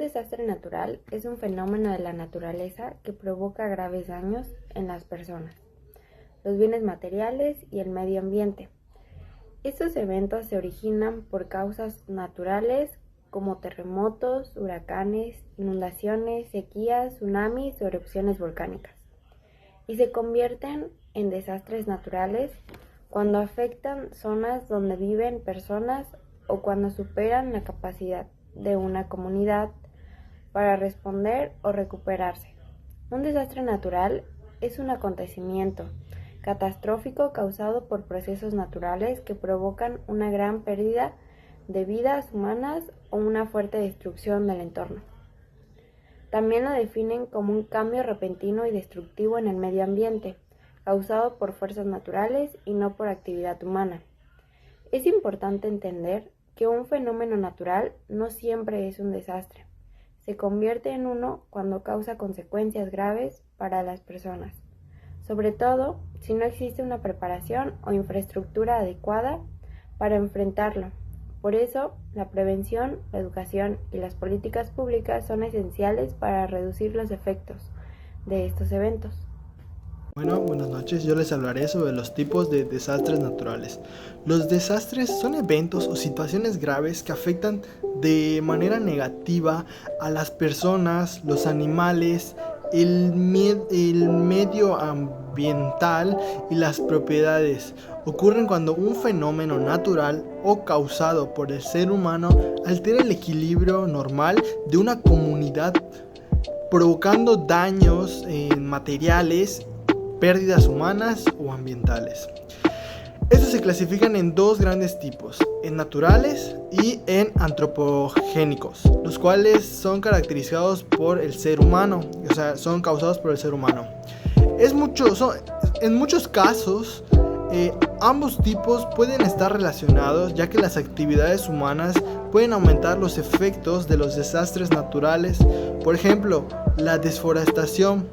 desastre natural es un fenómeno de la naturaleza que provoca graves daños en las personas, los bienes materiales y el medio ambiente. Estos eventos se originan por causas naturales como terremotos, huracanes, inundaciones, sequías, tsunamis o erupciones volcánicas, y se convierten en desastres naturales cuando afectan zonas donde viven personas o cuando superan la capacidad de una comunidad para responder o recuperarse. Un desastre natural es un acontecimiento catastrófico causado por procesos naturales que provocan una gran pérdida de vidas humanas o una fuerte destrucción del entorno. También lo definen como un cambio repentino y destructivo en el medio ambiente, causado por fuerzas naturales y no por actividad humana. Es importante entender que un fenómeno natural no siempre es un desastre. Se convierte en uno cuando causa consecuencias graves para las personas, sobre todo si no existe una preparación o infraestructura adecuada para enfrentarlo. Por eso, la prevención, la educación y las políticas públicas son esenciales para reducir los efectos de estos eventos. Bueno, buenas noches. Yo les hablaré sobre los tipos de desastres naturales. Los desastres son eventos o situaciones graves que afectan de manera negativa a las personas, los animales, el medio ambiental y las propiedades. Ocurren cuando un fenómeno natural o causado por el ser humano altera el equilibrio normal de una comunidad, provocando daños materiales, pérdidas humanas o ambientales. Estos se clasifican en dos grandes tipos, en naturales y en antropogénicos, los cuales son caracterizados por el ser humano, o sea, son causados por el ser humano. En muchos casos, ambos tipos pueden estar relacionados, ya que las actividades humanas pueden aumentar los efectos de los desastres naturales. Por ejemplo, la deforestación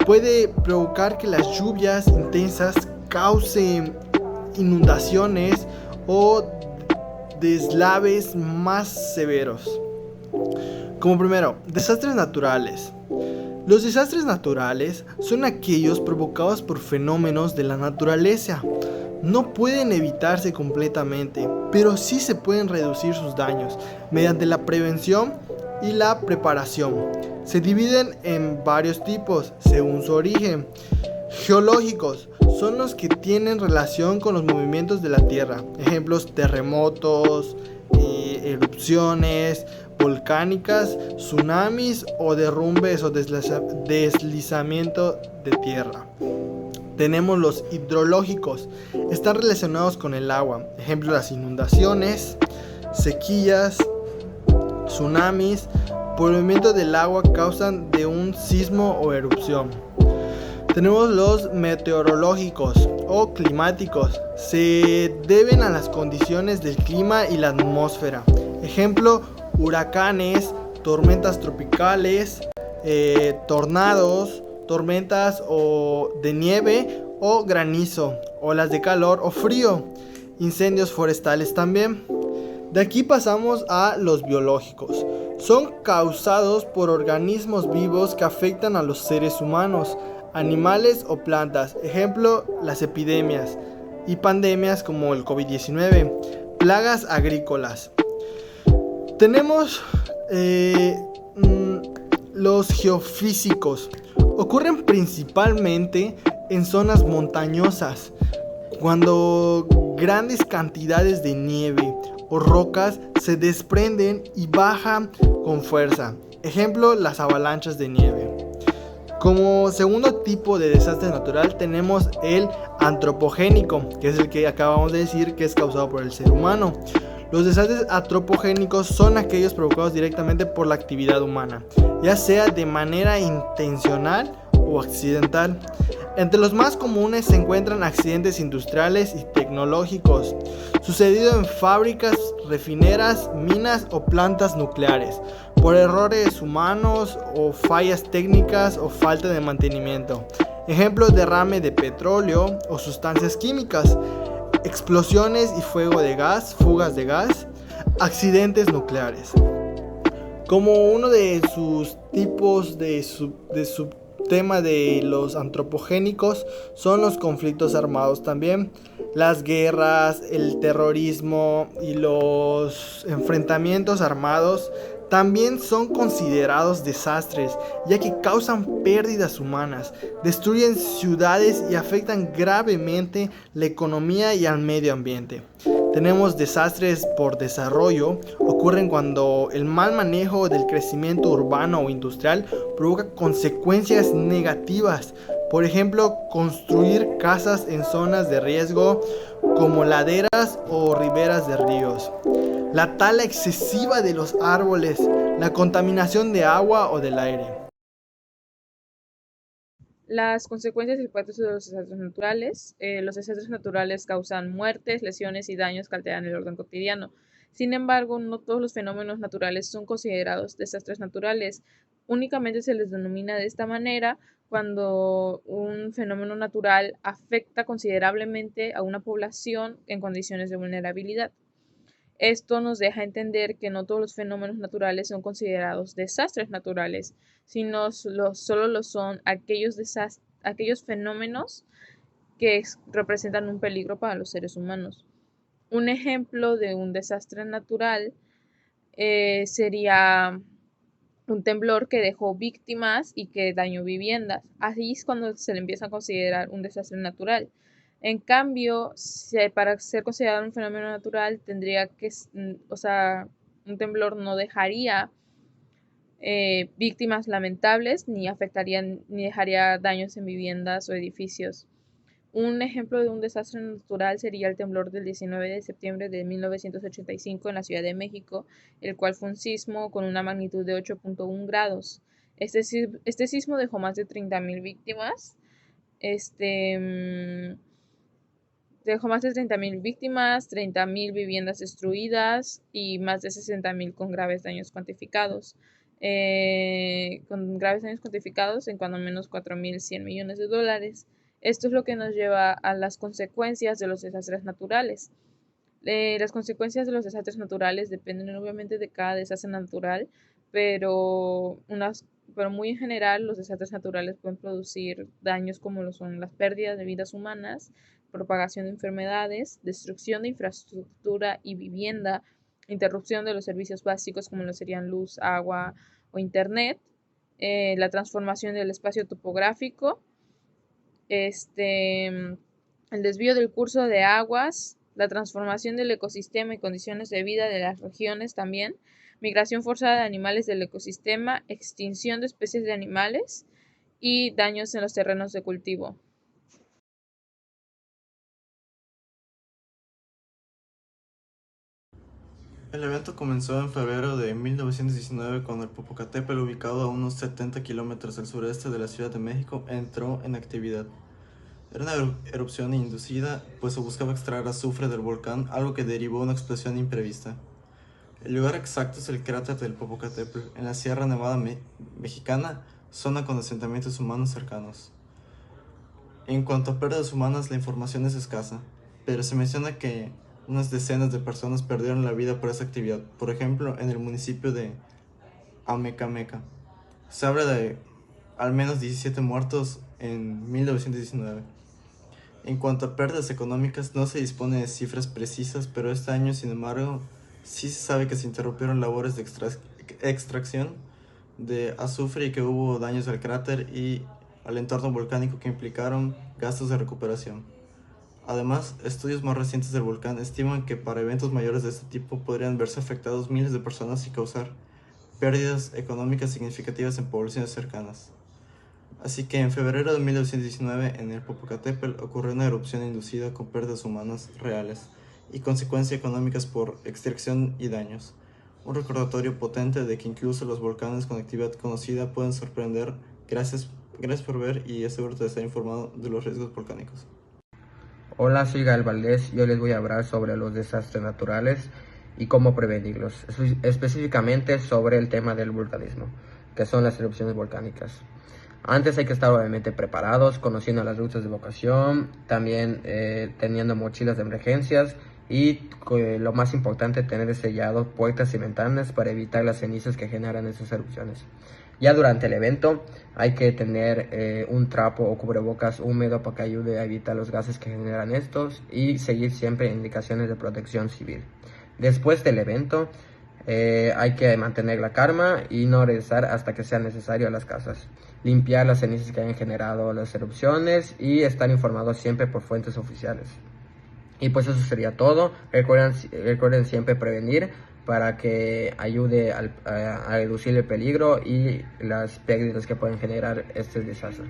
puede provocar que las lluvias intensas causen inundaciones o deslaves más severos. Como primero, desastres naturales. Los desastres naturales son aquellos provocados por fenómenos de la naturaleza. No pueden evitarse completamente, pero sí se pueden reducir sus daños mediante la prevención y la preparación. Se dividen en varios tipos según su origen. Geológicos son los que tienen relación con los movimientos de la Tierra. Ejemplos: terremotos, erupciones volcánicas, tsunamis o derrumbes o deslizamiento de tierra. Tenemos los hidrológicos. Están relacionados con el agua. Ejemplo: las inundaciones, sequías, tsunamis por el movimiento del agua causan de un sismo o erupción. Tenemos los meteorológicos o climáticos. Se deben a las condiciones del clima y la atmósfera. Ejemplo: huracanes, tormentas tropicales, tornados, tormentas de nieve o granizo, olas de calor o frío, incendios forestales también. De aquí pasamos a los biológicos. Son causados por organismos vivos que afectan a los seres humanos, animales o plantas. Ejemplo: las epidemias y pandemias como el COVID-19, plagas agrícolas. Tenemos los geofísicos. Ocurren principalmente en zonas montañosas, cuando grandes cantidades de nieve o rocas se desprenden y bajan con fuerza. Ejemplo: las avalanchas de nieve. Como segundo tipo de desastre natural tenemos el antropogénico, que es el que acabamos de decir que es causado por el ser humano. Los desastres antropogénicos son aquellos provocados directamente por la actividad humana, ya sea de manera intencional o accidental. Entre los más comunes se encuentran accidentes industriales y tecnológicos, sucedido en fábricas, refineras, minas o plantas nucleares, por errores humanos o fallas técnicas o falta de mantenimiento. Ejemplos: derrame de petróleo o sustancias químicas, explosiones y fuego de gas, fugas de gas, accidentes nucleares. Como uno de sus tipos de subtema de los antropogénicos son los conflictos armados también. Las guerras, el terrorismo y los enfrentamientos armados también son considerados desastres, ya que causan pérdidas humanas, destruyen ciudades y afectan gravemente la economía y al medio ambiente. Tenemos desastres por desarrollo, ocurren cuando el mal manejo del crecimiento urbano o industrial provoca consecuencias negativas. Por ejemplo, construir casas en zonas de riesgo como laderas o riberas de ríos. La tala excesiva de los árboles, la contaminación de agua o del aire. Las consecuencias y impactos de los desastres naturales. Los desastres naturales causan muertes, lesiones y daños que alteran el orden cotidiano. Sin embargo, no todos los fenómenos naturales son considerados desastres naturales. Únicamente se les denomina de esta manera cuando un fenómeno natural afecta considerablemente a una población en condiciones de vulnerabilidad. Esto nos deja entender que no todos los fenómenos naturales son considerados desastres naturales, sino solo lo son aquellos fenómenos que representan un peligro para los seres humanos. Un ejemplo de un desastre natural sería un temblor que dejó víctimas y que dañó viviendas. Así es cuando se le empieza a considerar un desastre natural. En cambio, para ser considerado un fenómeno natural, tendría que, o sea, un temblor no dejaría víctimas lamentables ni dejaría daños en viviendas o edificios. Un ejemplo de un desastre natural sería el temblor del 19 de septiembre de 1985 en la Ciudad de México, el cual fue un sismo con una magnitud de 8.1 grados. Este sismo dejó más de 30.000 víctimas. Dejó más de 30.000 víctimas, 30.000 viviendas destruidas y más de 60.000 con graves daños cuantificados. Con graves daños cuantificados en cuando menos 4.100 millones de dólares. Esto es lo que nos lleva a las consecuencias de los desastres naturales. Las consecuencias de los desastres naturales dependen obviamente de cada desastre natural, pero muy en general los desastres naturales pueden producir daños como lo son las pérdidas de vidas humanas, propagación de enfermedades, destrucción de infraestructura y vivienda, interrupción de los servicios básicos como lo serían luz, agua o internet, la transformación del espacio topográfico, el desvío del curso de aguas, la transformación del ecosistema y condiciones de vida de las regiones también, migración forzada de animales del ecosistema, extinción de especies de animales y daños en los terrenos de cultivo. El evento comenzó en febrero de 1919 cuando el Popocatépetl, ubicado a unos 70 kilómetros al sureste de la Ciudad de México, entró en actividad. Era una erupción inducida, pues se buscaba extraer azufre del volcán, algo que derivó una explosión imprevista. El lugar exacto es el cráter del Popocatépetl, en la Sierra Nevada mexicana, zona con asentamientos humanos cercanos. En cuanto a pérdidas humanas, la información es escasa, pero se menciona que unas decenas de personas perdieron la vida por esa actividad. Por ejemplo, en el municipio de Amecameca, se habla de al menos 17 muertos en 1919. En cuanto a pérdidas económicas, no se dispone de cifras precisas, pero este año, sin embargo, sí se sabe que se interrumpieron labores de extracción de azufre y que hubo daños al cráter y al entorno volcánico que implicaron gastos de recuperación. Además, estudios más recientes del volcán estiman que para eventos mayores de este tipo podrían verse afectados miles de personas y causar pérdidas económicas significativas en poblaciones cercanas. Así que en febrero de 1919 en el Popocatépetl ocurrió una erupción inducida con pérdidas humanas reales y consecuencias económicas por extracción y daños. Un recordatorio potente de que incluso los volcanes con actividad conocida pueden sorprender. Gracias por ver y asegúrate de estar informado de los riesgos volcánicos. Hola, soy Gael Valdés y hoy les voy a hablar sobre los desastres naturales y cómo prevenirlos, específicamente sobre el tema del vulcanismo, que son las erupciones volcánicas. Antes hay que estar obviamente preparados, conociendo las rutas de evacuación, también teniendo mochilas de emergencias y lo más importante, tener sellado puertas y ventanas para evitar las cenizas que generan esas erupciones. Ya durante el evento hay que tener un trapo o cubrebocas húmedo para que ayude a evitar los gases que generan estos y seguir siempre indicaciones de protección civil. Después del evento hay que mantener la calma y no regresar hasta que sea necesario a las casas. Limpiar las cenizas que hayan generado las erupciones y estar informados siempre por fuentes oficiales. Y pues eso sería todo. Recuerden siempre prevenir para que ayude a reducir el peligro y las pérdidas que pueden generar este desastre.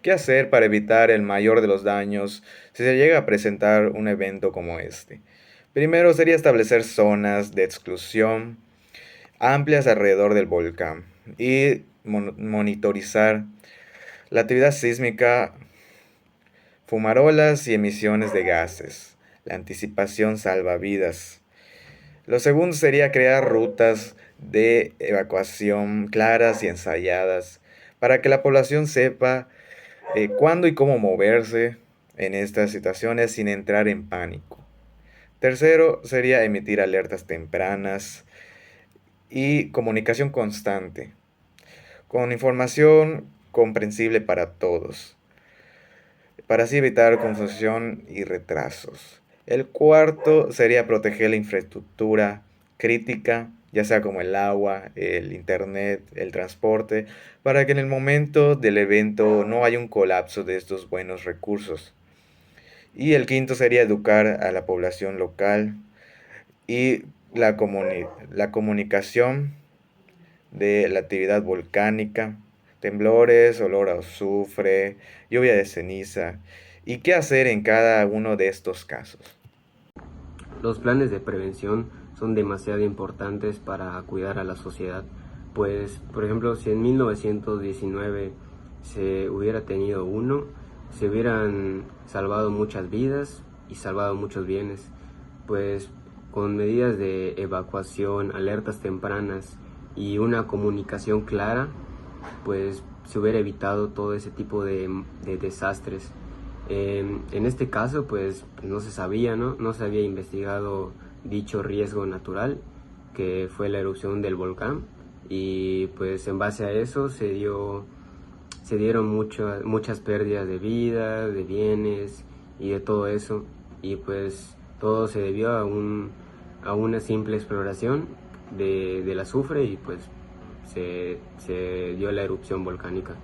¿Qué hacer para evitar el mayor de los daños si se llega a presentar un evento como este? Primero sería establecer zonas de exclusión amplias alrededor del volcán y monitorizar la actividad sísmica, fumarolas y emisiones de gases. La anticipación salva vidas. Lo segundo sería crear rutas de evacuación claras y ensayadas para que la población sepa cuándo y cómo moverse en estas situaciones sin entrar en pánico. Tercero sería emitir alertas tempranas y comunicación constante, con información comprensible para todos, para así evitar confusión y retrasos. El cuarto sería proteger la infraestructura crítica, ya sea como el agua, el internet, el transporte, para que en el momento del evento no haya un colapso de estos buenos recursos. Y el quinto sería educar a la población local y la comunicación de la actividad volcánica, temblores, olor a azufre, lluvia de ceniza, y qué hacer en cada uno de estos casos. Los planes de prevención son demasiado importantes para cuidar a la sociedad, pues, por ejemplo, si en 1919 se hubiera tenido uno, se hubieran salvado muchas vidas y salvado muchos bienes, pues con medidas de evacuación, alertas tempranas y una comunicación clara, pues se hubiera evitado todo ese tipo de desastres. En este caso, pues no se sabía, no se había investigado dicho riesgo natural, que fue la erupción del volcán, y pues en base a eso se dieron muchas pérdidas de vida, de bienes y de todo eso, y pues todo se debió a una simple exploración del azufre, y pues se dio la erupción volcánica.